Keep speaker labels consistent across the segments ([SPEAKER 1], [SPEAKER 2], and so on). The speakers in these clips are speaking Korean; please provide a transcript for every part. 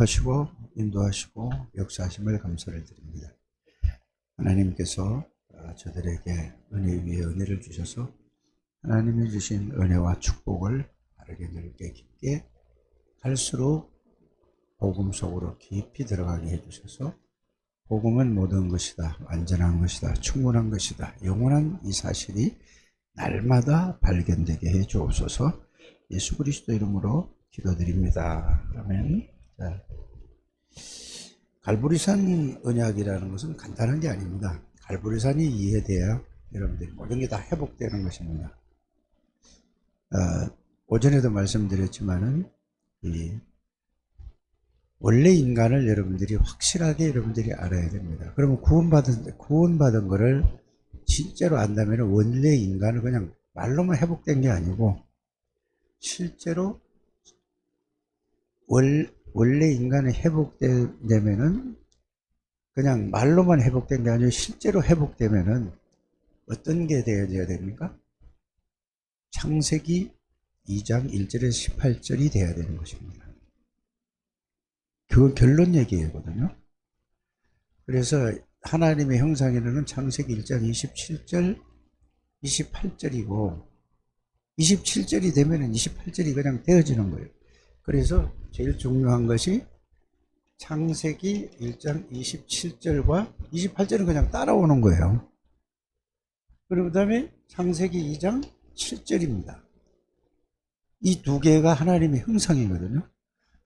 [SPEAKER 1] 축복하시고 인도하시고 역사하심을 감사를 드립니다. 하나님께서 저들에게 은혜 위에 은혜를 주셔서 하나님이 주신 은혜와 축복을 바르게 넓게 깊게 갈수록 복음 속으로 깊이 들어가게 해주셔서 복음은 모든 것이다, 완전한 것이다, 충분한 것이다, 영원한 이 사실이 날마다 발견되게 해 주옵소서. 예수 그리스도 이름으로 기도드립니다. 아멘. 자, 갈보리산 언약이라는 것은 간단한 게 아닙니다. 갈보리산이 이해돼야 여러분들이 모든 게 다 회복되는 것입니다. 오전에도 말씀드렸지만은 원래 인간을 여러분들이 확실하게 여러분들이 알아야 됩니다. 그러면 구원받은 거를 진짜로 안다면 원래 인간은 그냥 말로만 회복된 게 아니고 실제로 원래 인간이 회복되면은 그냥 말로만 회복된 게 아니고 실제로 회복되면은 어떤 게 되어야 됩니까? 창세기 2장 1절에서 18절이 되어야 되는 것입니다. 그건 결론 얘기거든요. 그래서 하나님의 형상이라는 창세기 1장 27절, 28절이고 27절이 되면은 28절이 그냥 되어지는 거예요. 그래서 제일 중요한 것이 창세기 1장 27절과 28절은 그냥 따라오는 거예요. 그리고 그 다음에 창세기 2장 7절입니다. 이 두 개가 하나님의 형상이거든요.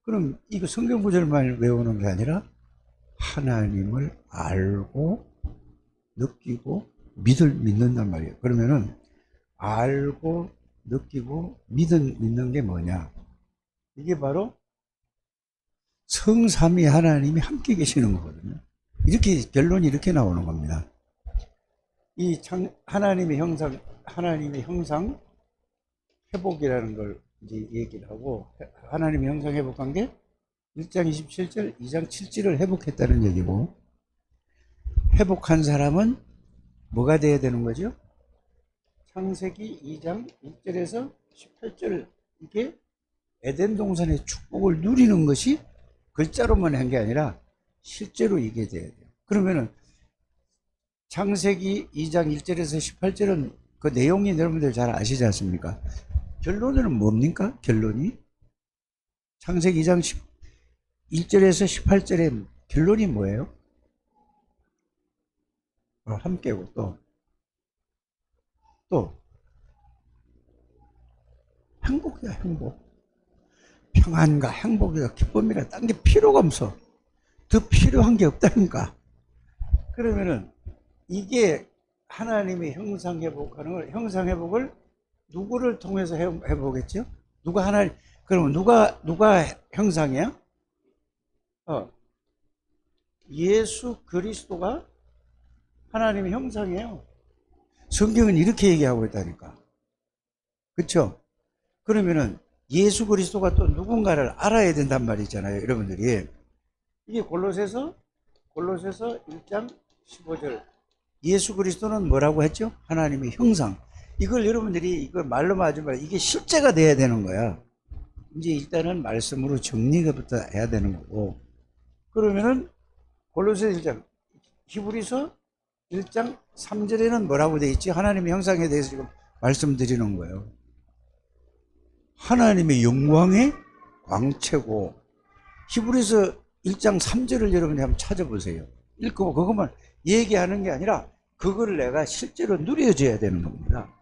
[SPEAKER 1] 그럼 이거 성경 구절만 외우는 게 아니라 하나님을 알고 느끼고 믿는단 말이에요. 그러면은 알고 느끼고 믿는 게 뭐냐? 이게 바로 성삼위 하나님이 함께 계시는 거거든요. 이렇게 결론이 이렇게 나오는 겁니다. 이 하나님의 형상 회복이라는 걸 이제 얘기를 하고, 하나님의 형상 회복한 게 1장 27절, 2장 7절을 회복했다는 얘기고, 회복한 사람은 뭐가 돼야 되는 거죠? 창세기 2장 1절에서 18절, 이게 에덴 동산의 축복을 누리는 것이 글자로만 한 게 아니라 실제로 이게 돼야 돼요. 그러면은 창세기 2장 1절에서 18절은 그 내용이 여러분들 잘 아시지 않습니까? 결론은 뭡니까? 결론이 창세기 2장 1절에서 18절의 결론이 뭐예요? 함께고 또 행복이야. 행복. 평안과 행복이가 기쁨이라 딴 게 필요가 없어. 더 필요한 게 없다니까. 그러면은 이게 하나님의 형상 회복을 누구를 통해서 해보겠죠? 그러면 누가 형상이야? 예수 그리스도가 하나님의 형상이에요. 성경은 이렇게 얘기하고 있다니까. 그쵸? 그러면은 예수 그리스도가 또 누군가를 알아야 된단 말이잖아요, 여러분들이. 이게 골로새서 1장 15절. 예수 그리스도는 뭐라고 했죠? 하나님의 형상. 이걸 여러분들이 이걸 말로만 하지 말고 이게 실제가 돼야 되는 거야. 이제 일단은 말씀으로 정리가부터 해야 되는 거고. 그러면은 골로새서 1장, 히브리서 1장 3절에는 뭐라고 돼 있지? 하나님의 형상에 대해서 지금 말씀드리는 거예요. 하나님의 영광의 광채고, 히브리서 1장 3절을 여러분이 한번 찾아보세요. 읽고 그것만 얘기하는 게 아니라 그걸 내가 실제로 누려져야 되는 겁니다.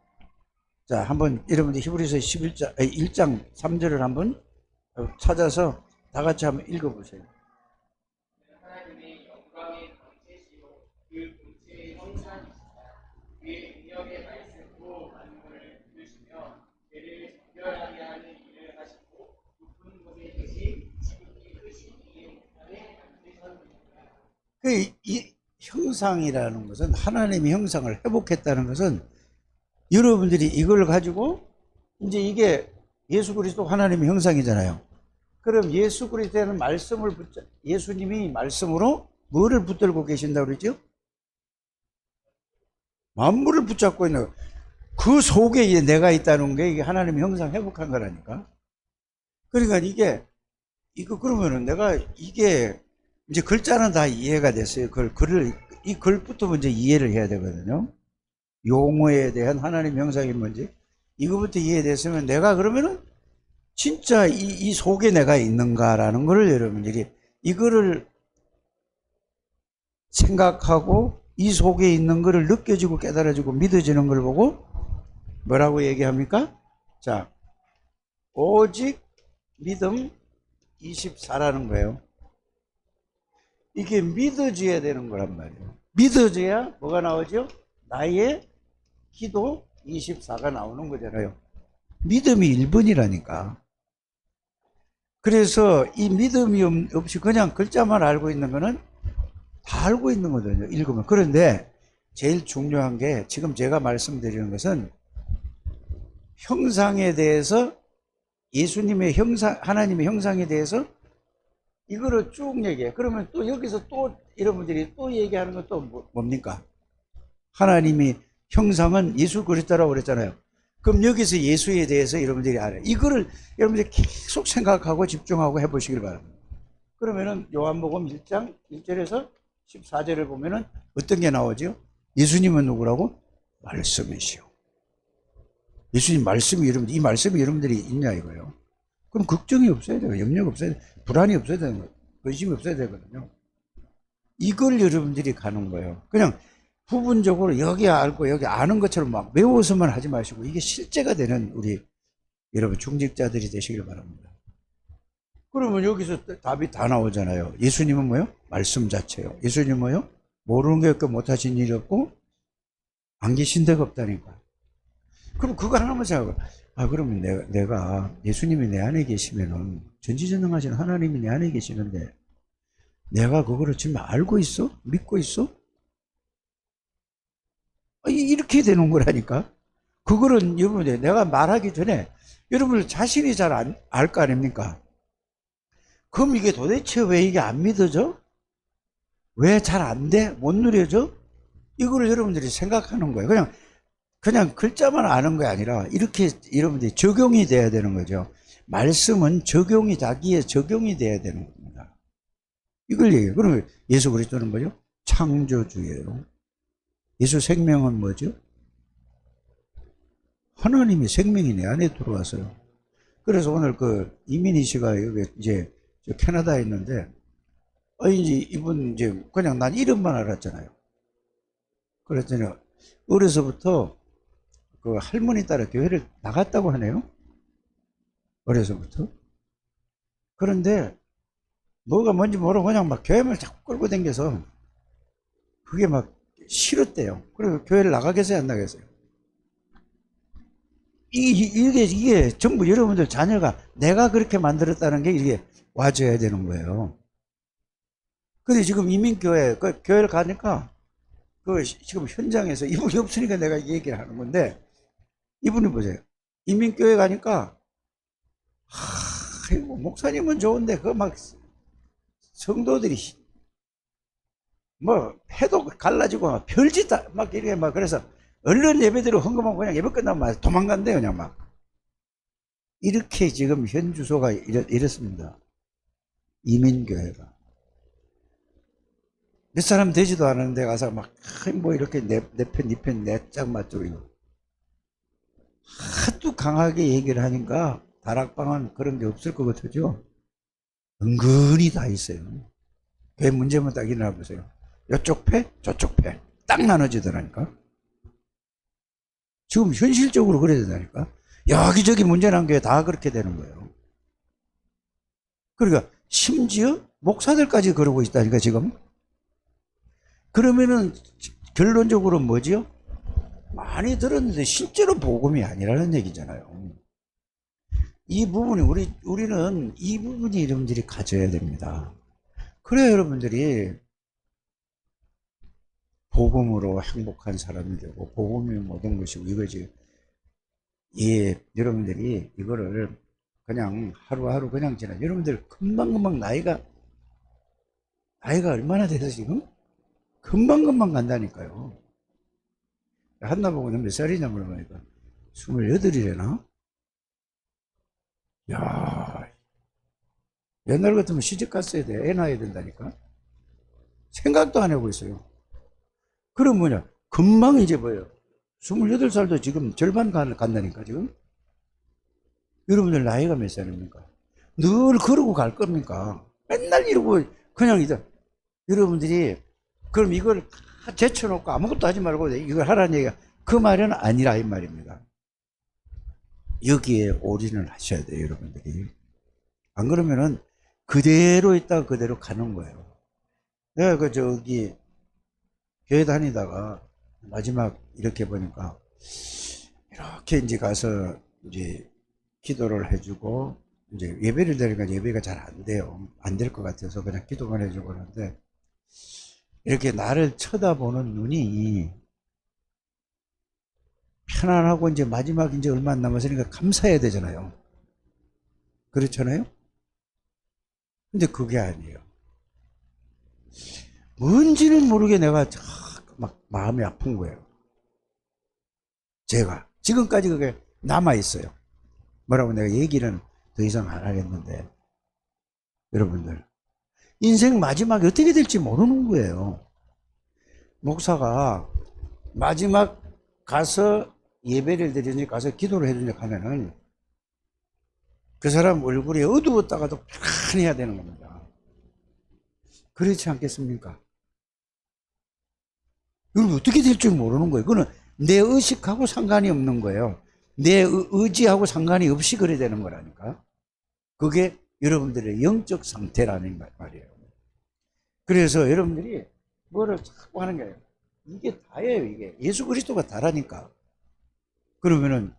[SPEAKER 1] 자, 한번 여러분들 히브리서 1장 3절을 한번 찾아서 다 같이 한번 읽어보세요.
[SPEAKER 2] 하나님의 영광의 광채시요 그 본체의 형상이시다. 그의 능력의 말씀으로 만물을 이루시며 죄를 정결하게 하는 일을 하시고 높은 곳에 계신 지극히 크신 이의 우편에 앉으셨느니라.
[SPEAKER 1] 이 형상이라는 것은, 하나님의 형상을 회복했다는 것은, 여러분들이 이걸 가지고 이제 이게 예수 그리스도 하나님의 형상이잖아요. 그럼 예수 그리스도는 예수님이 말씀으로 뭐를 붙들고 계신다고 그러죠? 만물을 붙잡고 있는, 그 속에 이제 내가 있다는 게 이게 하나님의 형상 회복한 거라니까. 그러니까 이게 이거 그러면은 내가 이게 이제 글자는 다 이해가 됐어요. 이 글부터 먼저 이해를 해야 되거든요. 용어에 대한 하나님 형상이 뭔지 이거부터 이해됐으면 내가 그러면은 진짜 이 속에 내가 있는가라는 거를 여러분들이 이거를 생각하고 이 속에 있는 거를 느껴지고 깨달아지고 믿어지는 걸 보고 뭐라고 얘기합니까? 자, 오직 믿음 24라는 거예요. 이게 믿어져야 되는 거란 말이에요. 믿어져야 뭐가 나오죠? 나의 기도 24가 나오는 거잖아요. 믿음이 1번이라니까. 그래서 이 믿음이 없이 그냥 글자만 알고 있는 거는 다 알고 있는 거거든요. 읽으면. 그런데 제일 중요한 게 지금 제가 말씀드리는 것은 형상에 대해서 예수님의 형상, 하나님의 형상에 대해서 이거를 쭉 얘기해. 그러면 또 여기서 또 여러분들이 또 얘기하는 건 또 뭡니까? 하나님이 형상은 예수 그리스도라고 그랬잖아요. 그럼 여기서 예수에 대해서 여러분들이 알아요. 이거를 여러분들이 계속 생각하고 집중하고 해보시길 바랍니다. 그러면은 요한복음 1장 1절에서 14절을 보면은 어떤 게 나오죠? 예수님은 누구라고? 말씀이시오. 예수님 말씀이 여러분들, 이 말씀이 여러분들이 있냐 이거예요. 그럼 걱정이 없어야 돼요. 염려가 없어야 돼요. 불안이 없어야 되는 거예요. 의심이 없어야 되거든요. 이걸 여러분들이 가는 거예요. 그냥 부분적으로 여기 알고 여기 아는 것처럼 막 외워서만 하지 마시고 이게 실제가 되는 우리 여러분 중직자들이 되시길 바랍니다. 그러면 여기서 답이 다 나오잖아요. 예수님은 뭐요? 말씀 자체요. 예수님은 뭐요? 모르는 게 없고 못하신 일이 없고 안 계신 데가 없다니까. 그럼 그거 하나만 생각해. 아, 그러면 내가 예수님이 내 안에 계시면은 전지전능하신 하나님이 내 안에 계시는데 내가 그거를 지금 알고 있어? 믿고 있어? 이렇게 되는 거라니까. 그거는 여러분들 내가 말하기 전에 여러분들 자신이 잘 알 거 아닙니까? 그럼 이게 도대체 왜 이게 안 믿어져? 왜 잘 안 돼? 못 누려져? 이거를 여러분들이 생각하는 거예요. 그냥 글자만 아는 게 아니라 이렇게 여러분들이 적용이 돼야 되는 거죠. 말씀은 자기의 적용이 돼야 되는 겁니다. 이걸 얘기해요. 그러면 예수 그리스도는 뭐죠? 창조주예요. 예수 생명은 뭐죠? 하나님이 생명이 내 안에 들어왔어요. 그래서 오늘 그 이민희 씨가 여기 이제 캐나다에 있는데, 이제 이분 이제 그냥 난 이름만 알았잖아요. 그랬더니 어려서부터 그 할머니 따라 교회를 나갔다고 하네요. 어려서부터. 그런데 뭐가 뭔지 모르고 그냥 막 교회만 자꾸 끌고 다녀서 그게 막 싫었대요. 그래서 교회를 나가겠어요, 안 나가겠어요? 이게 전부 여러분들 자녀가 내가 그렇게 만들었다는 게 이게 와줘야 되는 거예요. 근데 지금 이민교회, 그 교회를 가니까 그 지금 현장에서 이분이 없으니까 내가 이 얘기를 하는 건데 이분이 보세요. 이민교회 가니까 목사님은 좋은데 그 막 성도들이 뭐 패도 갈라지고 막 별짓 다 막 이렇게 막 그래서 얼른 예배대로 헌금하고 그냥 예배 끝나면 도망간대요. 그냥 막 이렇게 지금 현 주소가 이렇습니다. 이민교회가 몇 사람 되지도 않은데 가서 막 뭐 이렇게 내 편, 니 편, 내 짝 맞추고 이거 하도 강하게 얘기를 하니까 다락방은 그런 게 없을 것 같죠. 은근히 다 있어요. 그 문제만 딱 일어나 보세요. 이쪽 패, 저쪽 패. 딱 나눠지더라니까. 지금 현실적으로 그래야 된다니까. 여기저기 문제난 게 다 그렇게 되는 거예요. 그러니까 심지어 목사들까지 그러고 있다니까 지금. 그러면은 결론적으로 뭐지요? 많이 들었는데 실제로 복음이 아니라는 얘기잖아요. 이 부분이 우리는 이 부분이 여러분들이 가져야 됩니다. 그래야 여러분들이 복음으로 행복한 사람이 되고 복음이 모든 것이고 이거지. 예, 여러분들이 이거를 그냥 하루하루 그냥 지나. 여러분들 금방금방 나이가 얼마나 돼서 지금? 금방금방 간다니까요. 한나 보고 몇 살이냐 물어보니까 28이래나? 야, 옛날 같으면 시집 갔어야 돼. 애 낳아야 된다니까. 생각도 안 하고 있어요. 그럼 뭐냐? 금방 이제 뭐예요? 28살도 지금 절반 간다니까, 지금? 여러분들 나이가 몇 살입니까? 늘 그러고 갈 겁니까? 맨날 이러고 그냥 이제 여러분들이 그럼 이걸 다 제쳐놓고 아무것도 하지 말고 이걸 하라는 얘기가 그 말은 아니라 이 말입니다. 여기에 올인을 하셔야 돼요, 여러분들이. 안 그러면은 그대로 있다가 그대로 가는 거예요. 내가 교회 다니다가 마지막 이렇게 보니까 이렇게 이제 가서 이제 기도를 해주고 이제 예배를 드리니까 예배가 잘 안 돼요. 안 될 것 같아서 그냥 기도만 해주고 그러는데 이렇게 나를 쳐다보는 눈이 편안하고 이제 마지막 이제 얼마 안 남았으니까 감사해야 되잖아요. 그렇잖아요? 근데 그게 아니에요. 뭔지는 모르게 내가 막 마음이 아픈 거예요. 제가 지금까지 그게 남아있어요. 뭐라고 내가 얘기는 더 이상 안 하겠는데 여러분들 인생 마지막에 어떻게 될지 모르는 거예요. 목사가 마지막 가서 예배를 드리니 가서 기도를 해주니 하면은 그 사람 얼굴이 어두웠다가도 편안해야 되는 겁니다. 그렇지 않겠습니까? 여러분 어떻게 될 줄 모르는 거예요. 그거는 내 의식하고 상관이 없는 거예요. 내 의지하고 상관이 없이 그래 되는 거라니까. 그게 여러분들의 영적 상태라는 말이에요. 그래서 여러분들이 뭐를 자꾸 하는 게 아니에요. 이게 다예요. 이게 예수 그리스도가 다라니까. 그러면은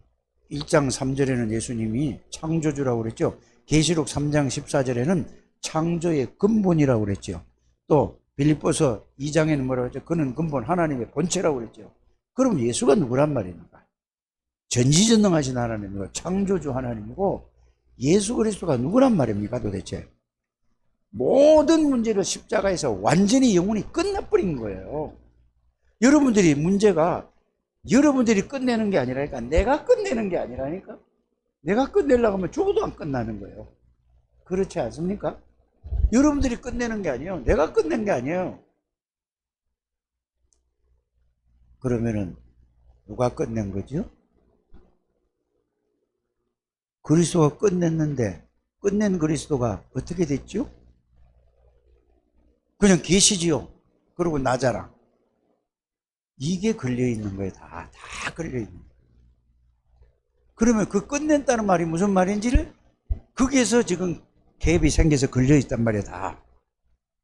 [SPEAKER 1] 1장 3절에는 예수님이 창조주라고 그랬죠. 계시록 3장 14절에는 창조의 근본이라고 그랬죠. 또 빌립보서 2장에는 뭐라고 했죠? 그는 근본 하나님의 본체라고 그랬죠. 그럼 예수가 누구란 말입니까? 전지전능하신 하나님이고 창조주 하나님이고 예수 그리스도가 누구란 말입니까 도대체? 모든 문제를 십자가에서 완전히 영원히 끝내버린 거예요. 여러분들이 문제가 여러분들이 끝내는 게 아니라니까 내가 끝내는 게 아니라니까 내가 끝내려고 하면 죽어도 안 끝나는 거예요. 그렇지 않습니까? 여러분들이 끝내는 게 아니에요. 내가 끝낸 게 아니에요. 그러면은 누가 끝낸 거죠? 그리스도가 끝냈는데 끝낸 그리스도가 어떻게 됐죠? 그냥 계시지요. 그리고 나자랑 이게 걸려있는 거예요. 다 걸려있는 거예요. 그러면 그 끝낸다는 말이 무슨 말인지를 거기에서 지금 갭이 생겨서 걸려있단 말이에요. 다.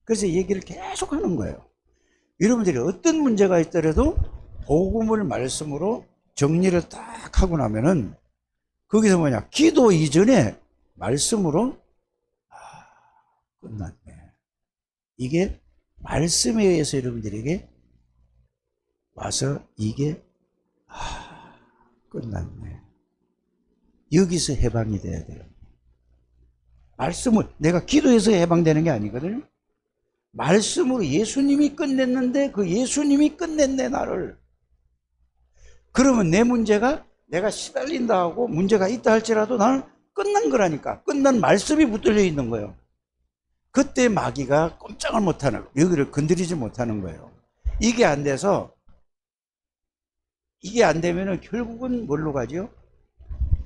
[SPEAKER 1] 그래서 얘기를 계속 하는 거예요. 여러분들이 어떤 문제가 있더라도 복음을 말씀으로 정리를 딱 하고 나면은 거기서 뭐냐 기도 이전에 말씀으로 끝났네. 이게 말씀에 의해서 여러분들에게 와서 이게 끝났네. 여기서 해방이 돼야 돼요. 말씀을 내가 기도해서 해방되는 게 아니거든요. 말씀으로 예수님이 끝냈는데 그 예수님이 끝냈네 나를. 그러면 내 문제가 내가 시달린다 하고 문제가 있다 할지라도 나는 끝난 거라니까. 끝난 말씀이 붙들려 있는 거예요. 그때 마귀가 꼼짝을 못하는 여기를 건드리지 못하는 거예요. 이게 안 돼서 이게 안 되면은 결국은 뭘로 가죠?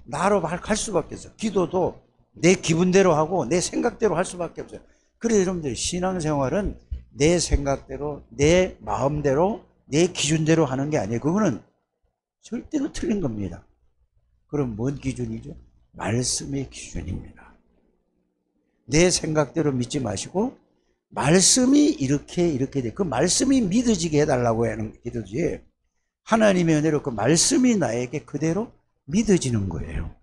[SPEAKER 1] 나로 갈 수밖에 없어요. 기도도 내 기분대로 하고 내 생각대로 할 수밖에 없어요. 그래서 여러분들 신앙생활은 내 생각대로 내 마음대로 내 기준대로 하는 게 아니에요. 그거는 절대로 틀린 겁니다. 그럼 뭔 기준이죠? 말씀의 기준입니다. 내 생각대로 믿지 마시고 말씀이 이렇게 돼. 그 말씀이 믿어지게 해달라고 하는 기도지 하나님의 은혜로 그 말씀이 나에게 그대로 믿어지는 거예요.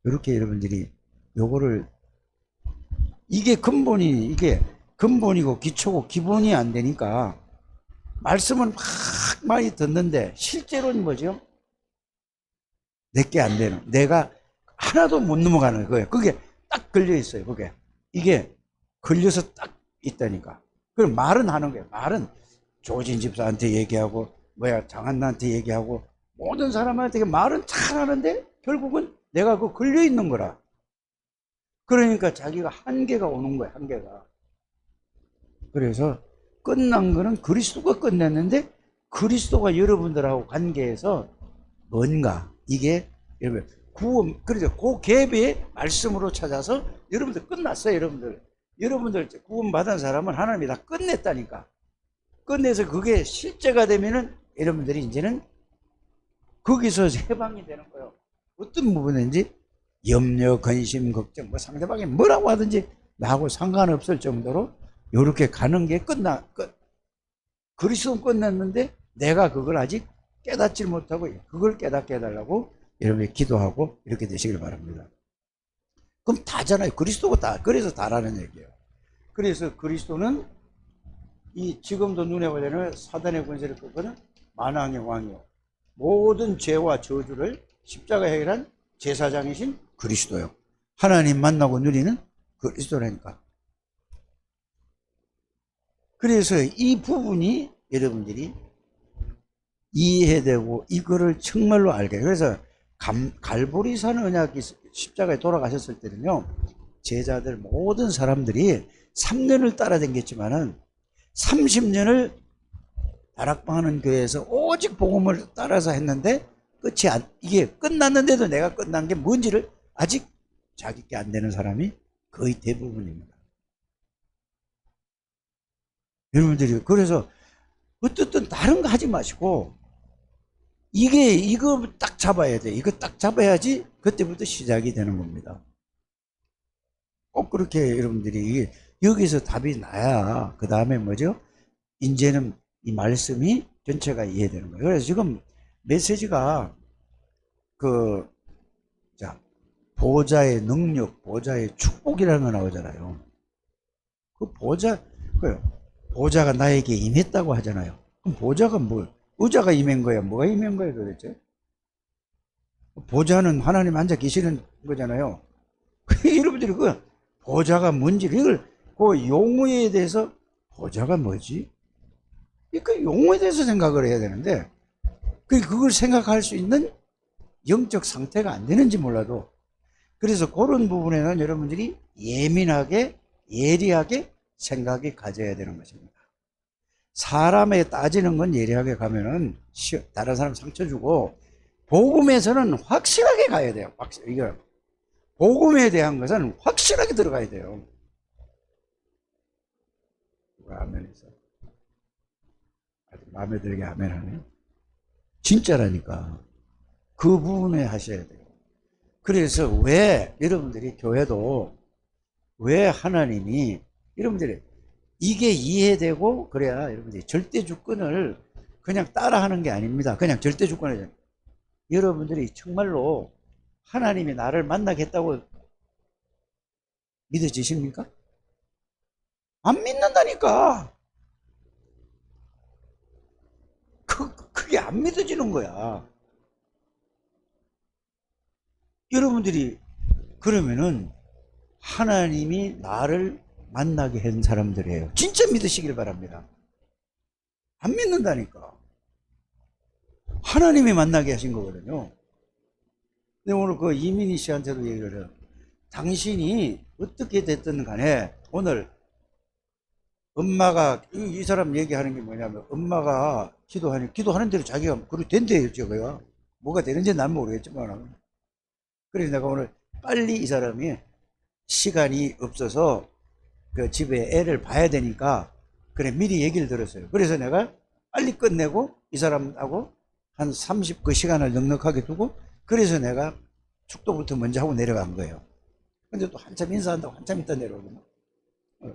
[SPEAKER 1] 이렇게 여러분들이 요거를 이게 근본이고 기초고 기본이 안 되니까 말씀은 막 많이 듣는데 실제로는 뭐죠? 내게 안 되는 내가 하나도 못 넘어가는 거예요. 그게 딱 걸려 있어요. 그게 이게 걸려서 딱 있다니까. 그럼 말은 하는 거예요. 말은 조진 집사한테 얘기하고 장한나한테 얘기하고 모든 사람한테 말은 잘 하는데 결국은 내가 그 걸려 있는 거라. 그러니까 자기가 한계가 오는 거야, 한계가. 그래서 끝난 거는 그리스도가 끝냈는데 그리스도가 여러분들하고 관계에서 뭔가 이게 여러분 구원, 그래서 그 갭의 말씀으로 찾아서 여러분들 끝났어요. 여러분들 구원받은 사람은 하나님이 다 끝냈다니까. 끝내서 그게 실제가 되면은 여러분들이 이제는 거기서 해방이 되는 거예요. 어떤 부분인지 염려, 근심, 걱정, 뭐 상대방이 뭐라고 하든지 나하고 상관없을 정도로 이렇게 가는 게 그리스도는 끝났는데 내가 그걸 아직 깨닫지 못하고 그걸 깨닫게 해달라고 여러분이 기도하고 이렇게 되시길 바랍니다. 그럼 다잖아요. 그리스도가 다. 그래서 다라는 얘기예요. 그래서 그리스도는 이 지금도 눈에 보이는 사단의 권세를 꺾는 만왕의 왕이요. 모든 죄와 저주를 십자가에 해결한 제사장이신 그리스도요. 하나님 만나고 누리는 그리스도라니까. 그래서 이 부분이 여러분들이 이해되고 이거를 정말로 알게. 그래서 갈보리산 언약이 십자가에 돌아가셨을 때는요, 제자들 모든 사람들이 3년을 따라다녔지만은 30년을 다락방하는 교회에서 오직 복음을 따라서 했는데 이게 끝났는데도 내가 끝난 게 뭔지를 아직 자기께 안 되는 사람이 거의 대부분입니다. 여러분들이 그래서 어떻든 다른 거 하지 마시고 이거 딱 잡아야 돼. 이거 딱 잡아야지 그때부터 시작이 되는 겁니다. 꼭 그렇게 여러분들이 여기서 답이 나야 그 다음에 뭐죠? 이제는 이 말씀이 전체가 이해되는 거예요. 그래서 지금 메시지가 보좌의 능력, 보좌의 축복이라는 거 나오잖아요. 보좌가 나에게 임했다고 하잖아요. 그럼 보좌가 의자가 임한 거야? 뭐가 임한 거야 도대체? 보좌는 하나님 앉아 계시는 거잖아요. 여러분들이 그 보좌가 뭔지, 그 용어에 대해서 보좌가 뭐지? 그 용어에 대해서 생각을 해야 되는데, 그걸 생각할 수 있는 영적 상태가 안 되는지 몰라도, 그래서 그런 부분에는 여러분들이 예민하게, 예리하게 생각이 가져야 되는 것입니다. 사람에 따지는 건 예리하게 가면은 다른 사람 상처 주고, 복음에서는 확실하게 가야 돼요. 이거 복음에 대한 것은 확실하게 들어가야 돼요. 아멘에서 아주 마음에 들게 아멘하네. 진짜라니까. 그 부분에 하셔야 돼요. 그래서 왜 여러분들이 교회도 왜 하나님이 여러분들이 이게 이해되고 그래야 여러분들이 절대 주권을 그냥 따라하는 게 아닙니다. 그냥 절대 주권을 여러분들이 정말로 하나님이 나를 만나겠다고 믿어지십니까? 안 믿는다니까. 그게 안 믿어지는 거야. 여러분들이 그러면은 하나님이 나를 만나게 한 사람들이에요. 진짜 믿으시길 바랍니다. 안 믿는다니까. 하나님이 만나게 하신 거거든요. 근데 오늘 그 이민희 씨한테도 얘기를 해요. 당신이 어떻게 됐든 간에 오늘 엄마가 이 사람 얘기하는 게 뭐냐면 엄마가 기도하는 대로 자기가 그렇게 된대요. 제가 뭐가 되는지 난 모르겠지만 그래서 내가 오늘 빨리 이 사람이 시간이 없어서 그 집에 애를 봐야 되니까 그래 미리 얘기를 들었어요. 그래서 내가 빨리 끝내고 이 사람하고 한 30그 시간을 넉넉하게 두고 그래서 내가 축도부터 먼저 하고 내려간 거예요. 근데 또 한참 인사한다고 한참 있다 내려오거든요.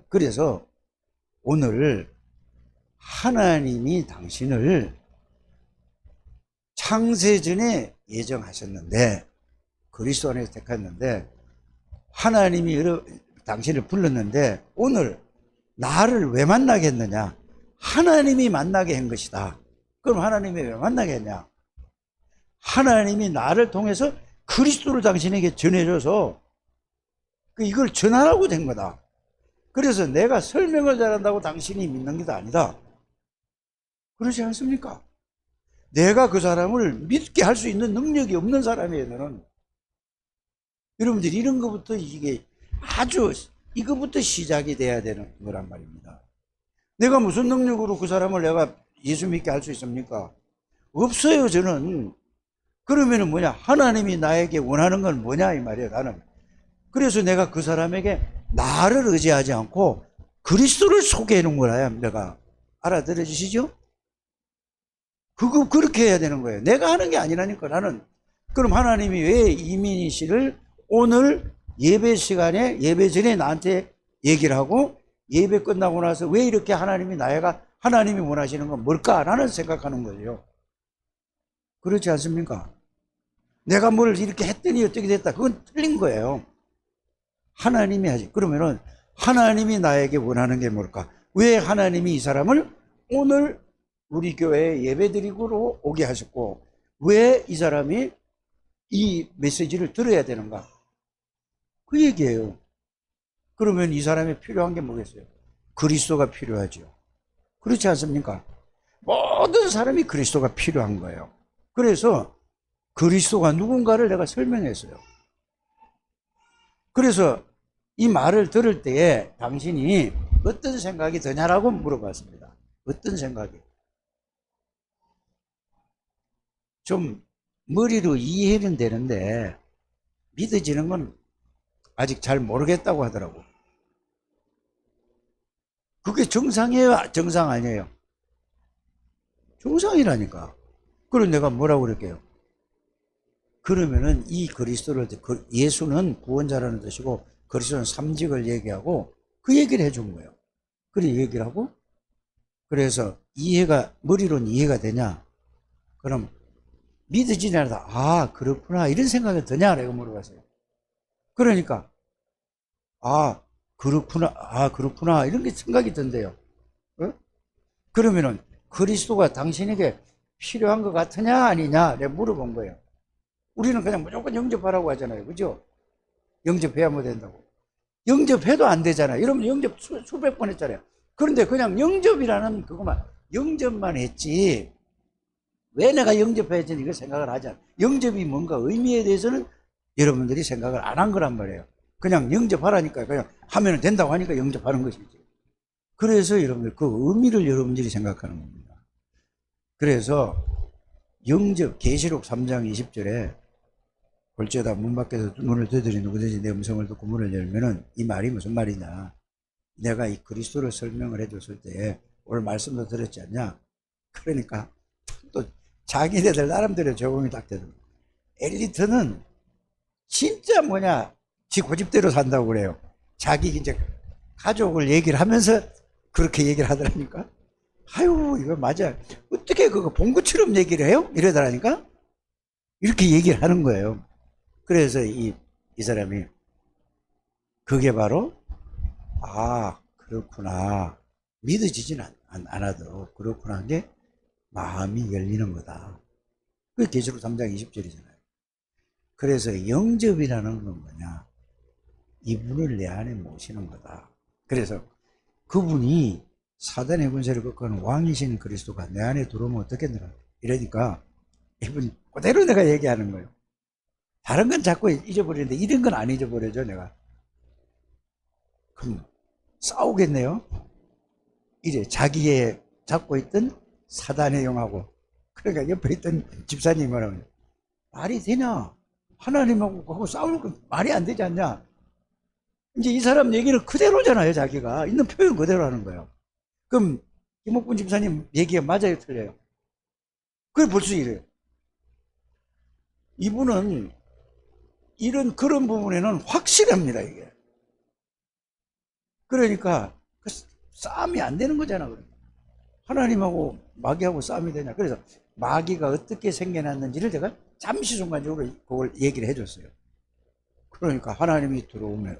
[SPEAKER 1] 그래서 오늘 하나님이 당신을 창세전에 예정하셨는데 그리스도 안에서 택했는데 하나님이 당신을 불렀는데 오늘 나를 왜 만나게 했느냐? 하나님이 만나게 한 것이다. 그럼 하나님이 왜 만나게 했냐? 하나님이 나를 통해서 그리스도를 당신에게 전해줘서 이걸 전하라고 된 거다. 그래서 내가 설명을 잘한다고 당신이 믿는 게 아니다. 그렇지 않습니까? 내가 그 사람을 믿게 할 수 있는 능력이 없는 사람이에요, 너는. 여러분들 이런 것부터 이게 아주 이거부터 시작이 돼야 되는 거란 말입니다. 내가 무슨 능력으로 그 사람을 내가 예수 믿게 할 수 있습니까? 없어요, 저는. 그러면은 뭐냐? 하나님이 나에게 원하는 건 뭐냐 이 말이에요, 나는. 그래서 내가 그 사람에게 나를 의지하지 않고 그리스도를 소개해 놓은 거라야 내가. 알아들어 주시죠? 그렇게 해야 되는 거예요. 내가 하는 게 아니라니까, 나는. 그럼 하나님이 왜 이민희 씨를 오늘 예배 시간에, 예배 전에 나한테 얘기를 하고, 예배 끝나고 나서 왜 이렇게 하나님이 원하시는 건 뭘까? 라는 생각하는 거예요. 그렇지 않습니까? 내가 뭘 이렇게 했더니 어떻게 됐다. 그건 틀린 거예요. 하나님이 하지. 그러면은 하나님이 나에게 원하는 게 뭘까? 왜 하나님이 이 사람을 오늘 우리 교회에 예배드리고로 오게 하셨고, 왜 이 사람이 이 메시지를 들어야 되는가? 그 얘기예요. 그러면 이 사람이 필요한 게 뭐겠어요? 그리스도가 필요하죠. 그렇지 않습니까? 모든 사람이 그리스도가 필요한 거예요. 그래서 그리스도가 누군가를 내가 설명했어요. 그래서 이 말을 들을 때에 당신이 어떤 생각이 드냐라고 물어봤습니다. 어떤 생각이? 좀 머리로 이해는 되는데 믿어지는 건 아직 잘 모르겠다고 하더라고. 그게 정상이에요? 정상 아니에요? 정상이라니까. 그럼 내가 뭐라고 그럴게요? 그러면은 이 그리스도를, 예수는 구원자라는 뜻이고 그리스도는 삼직을 얘기하고 그 얘기를 해준 거예요. 그래 얘기를 하고, 그래서 머리로는 이해가 되냐? 그럼 믿어지냐? 아, 그렇구나. 이런 생각이 드냐? 내가 물어봤어요. 그러니까, 아, 그렇구나. 이런 게 생각이 든대요. 어? 그러면은 그리스도가 당신에게 필요한 것 같으냐, 아니냐? 내가 물어본 거예요. 우리는 그냥 무조건 영접하라고 하잖아요. 그죠? 영접해야 뭐 된다고. 영접해도 안 되잖아요. 여러분 영접 수백 번 했잖아요. 그런데 그냥 영접이라는 영접만 했지. 왜 내가 영접해야지 이거 생각을 하지 않아요. 영접이 뭔가 의미에 대해서는 여러분들이 생각을 안 한 거란 말이에요. 그냥 영접하라니까, 그냥 하면 된다고 하니까 영접하는 것이지. 그래서 여러분들 그 의미를 여러분들이 생각하는 겁니다. 그래서 영접, 계시록 3장 20절에 볼지어다 문 밖에서 문을 두드리 누구든지 내 음성을 듣고 문을 열면은, 이 말이 무슨 말이냐? 내가 이 그리스도를 설명을 해줬을 때 오늘 말씀도 들었지 않냐? 그러니까 또 자기네들 나름대로 적응이 딱 되는 거예요. 엘리트는 진짜 지 고집대로 산다고 그래요. 자기 이제 가족을 얘기를 하면서 그렇게 얘기를 하더라니까. 아유, 이거 맞아. 어떻게 그거 본 것처럼 얘기를 해요? 이러더라니까. 이렇게 얘기를 하는 거예요. 그래서 이 사람이 그게 바로, 아, 그렇구나. 믿어지진 않아도 그렇구나 한 게 마음이 열리는 거다. 그게 계시록 3장 20절이잖아요. 그래서 영접이라는 건 뭐냐? 이분을 내 안에 모시는 거다. 그래서 그분이 사단의 권세를 꺾는 왕이신 그리스도가 내 안에 들어오면 어떻겠느냐? 이러니까 이분 그대로 내가 얘기하는 거예요. 다른 건 자꾸 잊어버리는데 이런 건 안 잊어버려져 내가. 그럼 싸우겠네요. 이래 자기의 잡고 있던 사단의 영하고. 그러니까 옆에 있던 집사님이 말하면, 말이 되냐? 하나님하고 싸우는 건 말이 안 되지 않냐? 이제 이 사람 얘기는 그대로잖아요. 자기가 있는 표현 그대로 하는 거예요. 그럼 김옥분 집사님 얘기가 맞아요, 틀려요? 그걸 벌써 이래요. 이분은 그런 부분에는 확실합니다, 이게. 그러니까 싸움이 안 되는 거잖아. 하나님하고 마귀하고 싸움이 되냐? 그래서 마귀가 어떻게 생겨났는지를 제가 잠시 순간적으로 그걸 얘기를 해줬어요. 그러니까 하나님이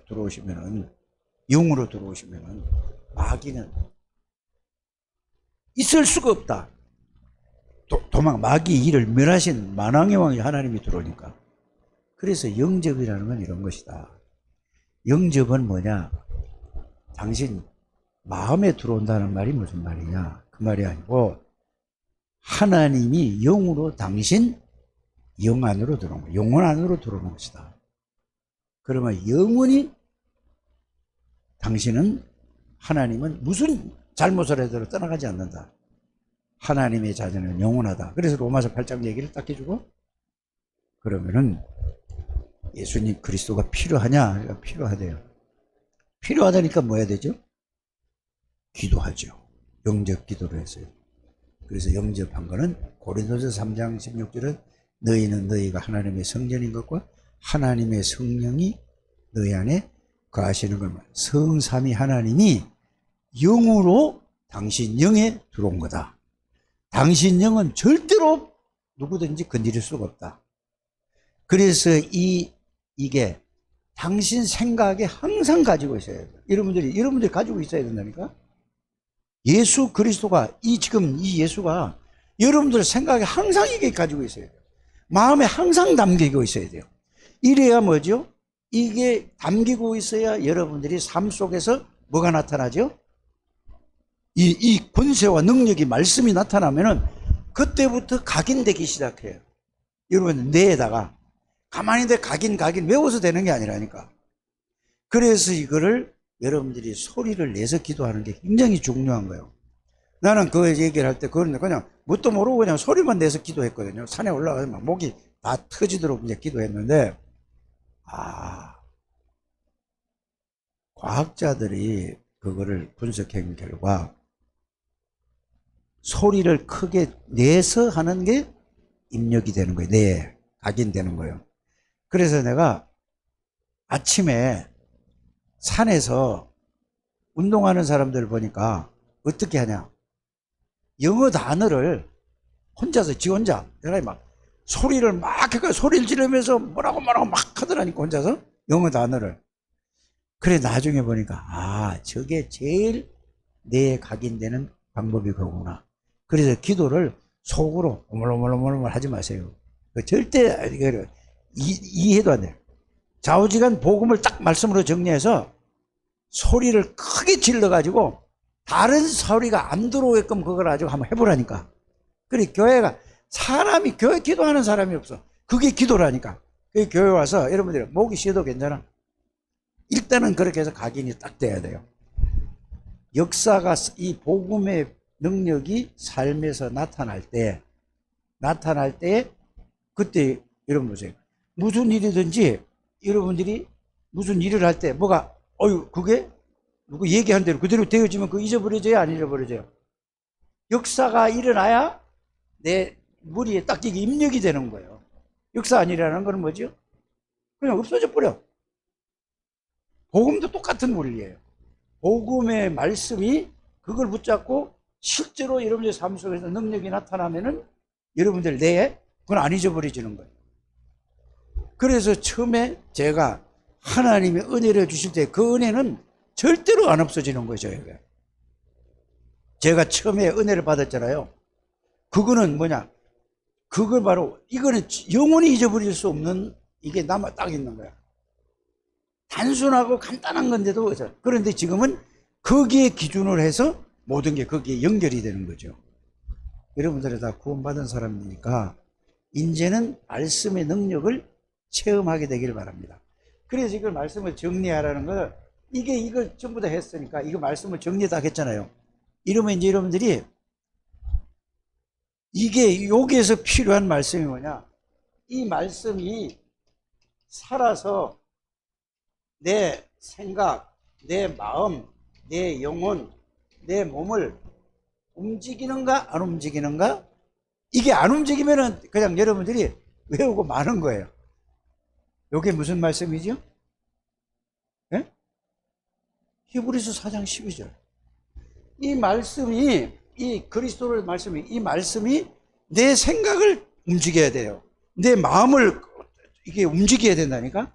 [SPEAKER 1] 들어오시면은, 영으로 들어오시면은 마귀는 있을 수가 없다. 마귀 일을 멸하신 만왕의 왕이 하나님이 들어오니까. 그래서 영접이라는 건 이런 것이다. 영접은 뭐냐? 당신 마음에 들어온다는 말이 무슨 말이냐? 그 말이 아니고, 하나님이 영으로 당신 영 안으로 들어오는 거야. 영혼 안으로 들어오는 것이다. 그러면 영혼이 당신은 하나님은 무슨 잘못을 해도 떠나가지 않는다. 하나님의 자녀는 영원하다. 그래서 로마서 8장 얘기를 딱 해주고, 그러면은 예수님 그리스도가 필요하냐? 필요하대요. 필요하다니까 뭐 해야 되죠? 기도하죠. 영접 기도를 했어요. 그래서 영접한 거는 고린도서 3장 16절은 너희는 너희가 하나님의 성전인 것과 하나님의 성령이 너희 안에 거하시는 걸 말해요. 성삼위 하나님이 영으로 당신 영에 들어온 거다. 당신 영은 절대로 누구든지 건드릴 수가 없다. 그래서 이게 당신 생각에 항상 가지고 있어야 돼요. 여러분들이 가지고 있어야 된다니까. 예수 그리스도가 지금 이 예수가 여러분들 생각에 항상 이게 가지고 있어야 돼요. 마음에 항상 담기고 있어야 돼요. 이래야 뭐죠? 이게 담기고 있어야 여러분들이 삶 속에서 뭐가 나타나죠? 이 권세와 능력이 말씀이 나타나면은 그때부터 각인되기 시작해요. 여러분 뇌에다가 가만히 각인 외워서 되는 게 아니라니까. 그래서 이거를 여러분들이 소리를 내서 기도하는 게 굉장히 중요한 거예요. 나는 그 얘기를 할 때 그냥 뭣도 모르고 그냥 소리만 내서 기도했거든요. 산에 올라가서 막 목이 다 터지도록 이제 기도했는데, 과학자들이 그거를 분석한 결과 소리를 크게 내서 하는 게 입력이 되는 거예요. 뇌에 각인되는 거예요. 그래서 내가 아침에 산에서 운동하는 사람들 보니까 어떻게 하냐, 영어 단어를 혼자서 지 혼자 내가 막 소리를 막 해가 소리를 지르면서 뭐라고 막 하더라니까, 혼자서 영어 단어를. 그래 나중에 보니까 저게 제일 뇌에 각인되는 방법이 그거구나. 그래서 기도를 속으로 오물오물 하지 마세요. 절대 이해도 안 돼요. 좌우지간 복음을 딱 말씀으로 정리해서 소리를 크게 질러가지고 다른 소리가 안 들어오게끔 그걸 가지고 한번 해보라니까. 그래 교회가 교회 기도하는 사람이 없어. 그게 기도라니까. 그 교회 와서 여러분들이 목이 쉬어도 괜찮아. 일단은 그렇게 해서 각인이 딱 돼야 돼요. 역사가 이 복음의 능력이 삶에서 나타날 때 그때 여러분 보세요. 무슨 일이든지 여러분들이 무슨 일을 할 때 뭐가 그게 누구 얘기한 대로 그대로 되어지면 그 잊어버려져요, 안 잊어버려져요? 역사가 일어나야 내 머리에 딱 이게 입력이 되는 거예요. 역사 안 일어나는 건 뭐죠? 그냥 없어져 버려. 복음도 똑같은 원리예요. 복음의 말씀이 그걸 붙잡고 실제로 여러분의 삶 속에서 능력이 나타나면은 여러분들 내에 그건 안 잊어버려지는 거예요. 그래서 처음에 제가 하나님의 은혜를 주실 때 그 은혜는 절대로 안 없어지는 거죠. 제가 처음에 은혜를 받았잖아요. 그거는 뭐냐? 그걸 바로 이거는 영원히 잊어버릴 수 없는 이게 남아 딱 있는 거야. 단순하고 간단한 건데도 그런데 지금은 거기에 기준을 해서 모든 게 거기에 연결이 되는 거죠. 여러분들이 다 구원받은 사람이니까 이제는 말씀의 능력을 체험하게 되길 바랍니다. 그래서 이걸 말씀을 정리하라는 거, 이걸 전부 다 했으니까 이거 말씀을 정리 다 했잖아요. 이러면 이제 여러분들이 이게 여기에서 필요한 말씀이 뭐냐? 이 말씀이 살아서 내 생각, 내 마음, 내 영혼, 내 몸을 움직이는가 안 움직이는가? 이게 안 움직이면은 그냥 여러분들이 외우고 마는 거예요. 이게 무슨 말씀이죠? 예? 히브리서 4장 12절. 이 말씀이, 이 그리스도의 말씀이, 이 말씀이 내 생각을 움직여야 돼요. 내 마음을 이게 움직여야 된다니까?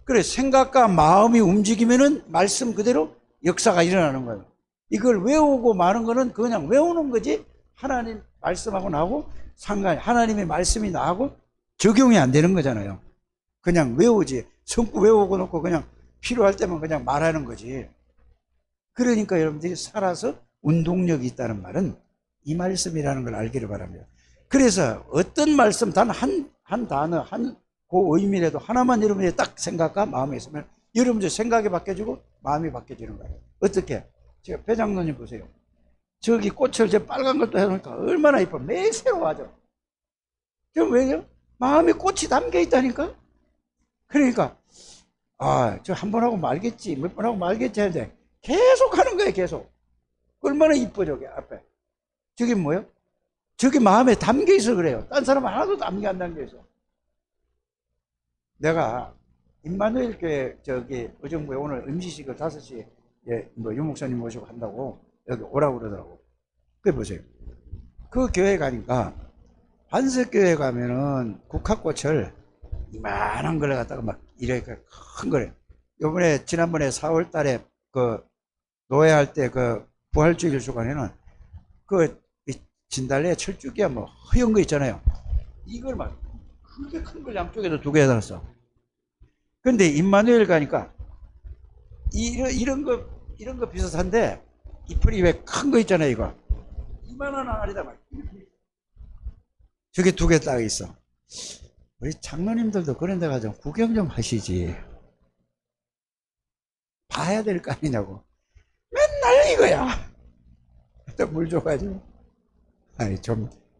[SPEAKER 1] 그래, 생각과 마음이 움직이면은 말씀 그대로 역사가 일어나는 거예요. 이걸 외우고 마는 거는 그냥 외우는 거지, 하나님 말씀하고 나하고 상관이, 하나님의 말씀이 나하고 적용이 안 되는 거잖아요. 그냥 외우지. 성구 외우고 놓고 그냥 필요할 때만 그냥 말하는 거지. 그러니까 여러분들이 살아서 운동력이 있다는 말은 이 말씀이라는 걸 알기를 바랍니다. 그래서 어떤 말씀 단 한 단어, 그 의미라도 하나만 여러분이 딱 생각과 마음에 있으면 여러분들 생각이 바뀌어지고 마음이 바뀌어지는 거예요. 어떻게? 제가 배장로님 보세요. 저기 꽃을 저 빨간 것도 해놓으니까 얼마나 이뻐. 매일 새로워하죠. 저 왜요? 마음에 꽃이 담겨 있다니까? 그러니까, 아, 저 한 번 하고 말겠지, 몇 번 하고 말겠지 하는데 계속 하는 거예요, 계속. 얼마나 이뻐, 저게 앞에. 저게 뭐예요? 저게 마음에 담겨 있어 그래요. 딴 사람은 하나도 담겨 안 담겨 있어. 내가 임마누엘 교회 저기 의정부에 오늘 음식식을 5시에 뭐 유목사님 모시고 한다고 여기 오라고 그러더라고. 그게 보세요. 그 교회 가니까 반석교회 가면은 국화꽃을 이만한 걸 갖다가 막 이렇게 큰 거래. 요번에 지난번에 4월 달에 그 노예할 때 그 부활주일 주간에는 그 진달래 철쭉이야 뭐 허연 거 있잖아요. 이걸 막 크게 큰 걸 양쪽에도 2개 달았어. 근데 임마누엘 가니까 이런 거 비슷한데 잎이 왜 큰 거 있잖아요, 이거. 이만한 알이다 막. 저게 2개 딱 있어. 우리 장로님들도 그런 데 가서 구경 좀 하시지. 봐야 될 거 아니냐고. 맨날 이거야. 또 물 줘가지고. 아니,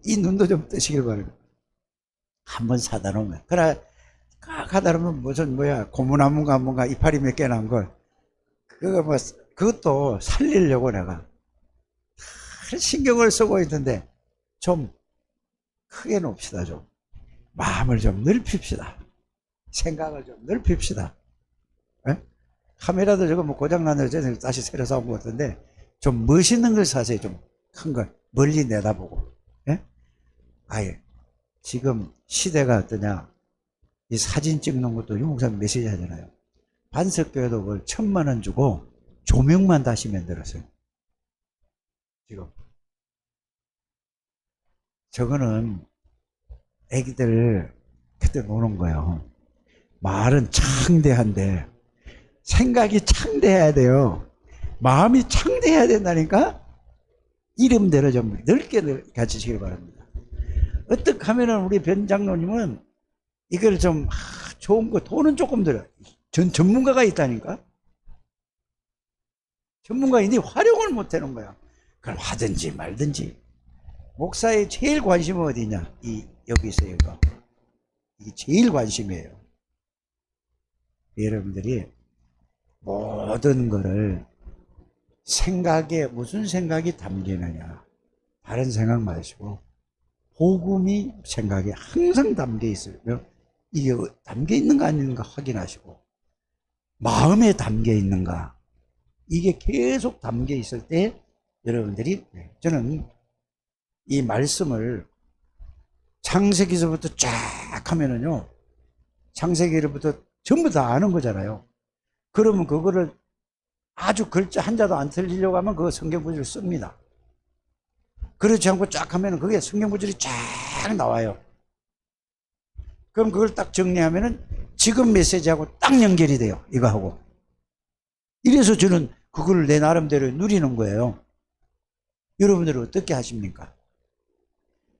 [SPEAKER 1] 이 눈도 좀 뜨시길 바랍니다. 한번 사다 놓으면. 그래, 가다 놓으면 무슨, 고무나무가 뭔가 이파리 몇 개 난 걸. 그것도 살리려고 내가. 신경을 쓰고 있는데, 좀 크게 놓읍시다, 좀. 마음을 좀 넓힙시다. 생각을 좀 넓힙시다. 에? 카메라도 저거 뭐 고장나는 데 다시 새로 사온 것 같은데, 좀 멋있는 걸 사세요, 좀. 큰 걸. 멀리 내다보고. 예? 아예. 지금 시대가 어떠냐. 이 사진 찍는 것도 유목사님 메시지 하잖아요. 반석교회도 그걸 1,000만 원 주고 조명만 다시 만들었어요. 지금. 저거는 애기들 그때 노는 거예요. 말은 창대한데 생각이 창대해야 돼요. 마음이 창대해야 된다니까? 이름대로 좀 넓게 가지시길 바랍니다. 어떻게 하면은 우리 변 장로님은 이걸 좀 좋은 거 돈은 조금 들어요. 전문가가 있다니까? 전문가인데 활용을 못 하는 거야. 그럼 하든지 말든지. 목사의 제일 관심은 어디냐? 여기 있어요, 이거. 이게 제일 관심이에요. 여러분들이 모든 거를 생각에 무슨 생각이 담기느냐. 다른 생각 마시고 복음이 생각에 항상 담겨 있어요. 이게 담겨 있는가 아닌가 확인하시고 마음에 담겨 있는가 이게 계속 담겨 있을 때 여러분들이 저는 이 말씀을 창세기서부터 쫙 하면은요 창세기로부터 전부 다 아는 거잖아요. 그러면 그거를 아주 글자 한자도 안 틀리려고 하면 그 성경 구절을 씁니다. 그렇지 않고 쫙 하면 그게 성경 구절이 쫙 나와요. 그럼 그걸 딱 정리하면은 지금 메시지하고 딱 연결이 돼요. 이거하고. 이래서 저는 그걸 내 나름대로 누리는 거예요. 여러분들은 어떻게 하십니까?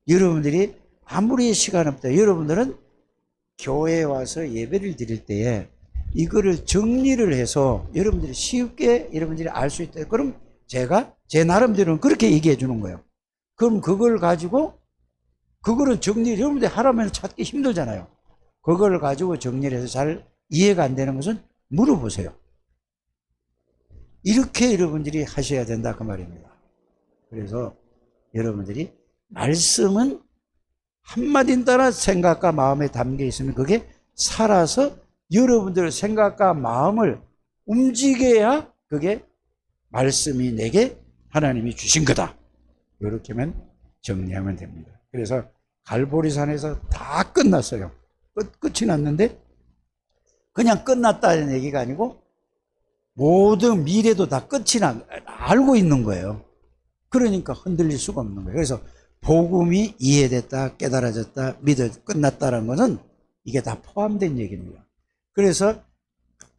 [SPEAKER 1] 여러분들이 아무리 시간 없다. 여러분들은 교회에 와서 예배를 드릴 때에 이거를 정리를 해서 여러분들이 쉽게 여러분들이 알 수 있다. 그럼 제가 제 나름대로는 그렇게 얘기해 주는 거예요. 그럼 그걸 가지고 그거를 정리를 여러분들이 하라면 찾기 힘들잖아요. 그걸 가지고 정리를 해서 잘 이해가 안 되는 것은 물어보세요. 이렇게 여러분들이 하셔야 된다 그 말입니다. 그래서 여러분들이 말씀은 한마디 따라 생각과 마음에 담겨 있으면 그게 살아서 여러분들의 생각과 마음을 움직여야 그게 말씀이 내게 하나님이 주신 거다. 이렇게만 정리하면 됩니다. 그래서 갈보리산에서 다 끝났어요. 끝이 났는데 그냥 끝났다는 얘기가 아니고 모든 미래도 다 끝이 알고 있는 거예요. 그러니까 흔들릴 수가 없는 거예요. 그래서 복음이 이해됐다, 깨달아졌다, 끝났다는 것은 이게 다 포함된 얘기입니다. 그래서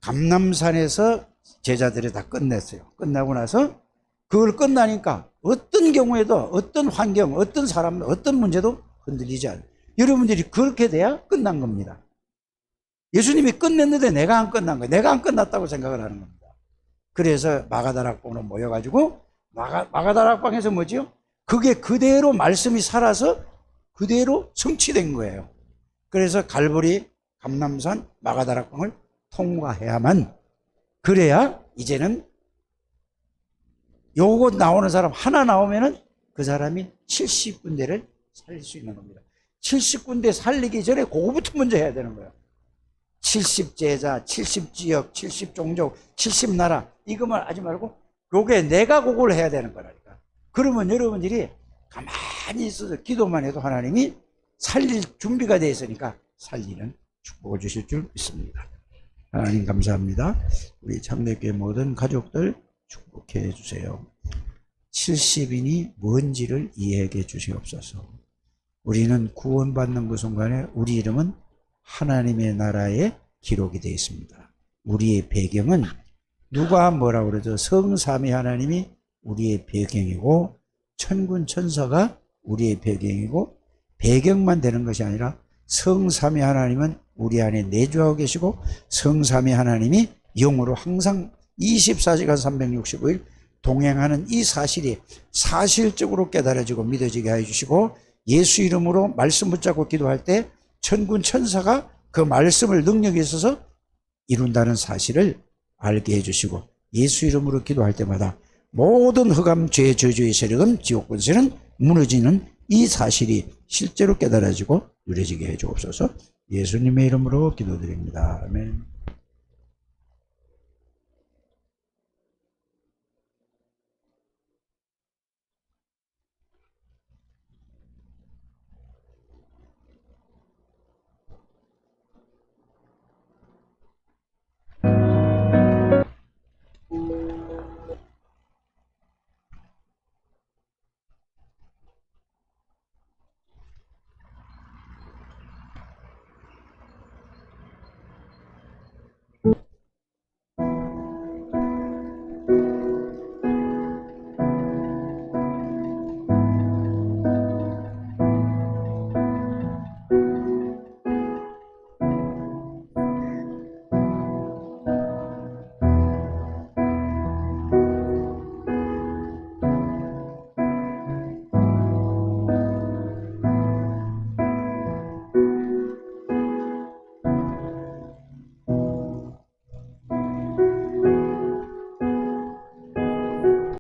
[SPEAKER 1] 감람산에서 제자들이 다 끝냈어요. 끝나고 나서 그걸 끝나니까 어떤 경우에도 어떤 환경, 어떤 사람, 어떤 문제도 흔들리지 않아요. 여러분들이 그렇게 돼야 끝난 겁니다. 예수님이 끝냈는데 내가 안 끝난 거예요. 내가 안 끝났다고 생각을 하는 겁니다. 그래서 마가다락방으로 모여가지고 마가다락방에서 뭐지요? 그게 그대로 말씀이 살아서 그대로 성취된 거예요. 그래서 갈보리, 감람산, 마가다락방을 통과해야만, 그래야 이제는 요거 나오는 사람 하나 나오면은 그 사람이 70군데를 살릴 수 있는 겁니다. 70군데 살리기 전에 그거부터 먼저 해야 되는 거예요. 70제자, 70지역, 70종족, 70나라 이것만 하지 말고 요게 내가 그걸 해야 되는 거라니까. 그러면 여러분들이 가만히 있어서 기도만 해도 하나님이 살릴 준비가 되어 있으니까 살리는 축복을 주실 줄 믿습니다. 하나님 감사합니다. 우리 창대교회 모든 가족들 축복해 주세요. 70인이 뭔지를 이해해 주시옵소서. 우리는 구원받는 그 순간에 우리 이름은 하나님의 나라에 기록이 되어 있습니다. 우리의 배경은 누가 뭐라 그러죠? 성삼위 하나님이 우리의 배경이고 천군 천사가 우리의 배경이고, 배경만 되는 것이 아니라 성삼위 하나님은 우리 안에 내주하고 계시고 성삼위 하나님이 영으로 항상 24시간 365일 동행하는 이 사실이 사실적으로 깨달아지고 믿어지게 해주시고, 예수 이름으로 말씀 붙잡고 기도할 때 천군 천사가 그 말씀을 능력이 있어서 이룬다는 사실을 알게 해주시고, 예수 이름으로 기도할 때마다 모든 흑암, 죄, 저주의 세력은, 지옥 권세는 무너지는 이 사실이 실제로 깨달아지고 누려지게 해주옵소서. 예수님의 이름으로 기도드립니다. 아멘.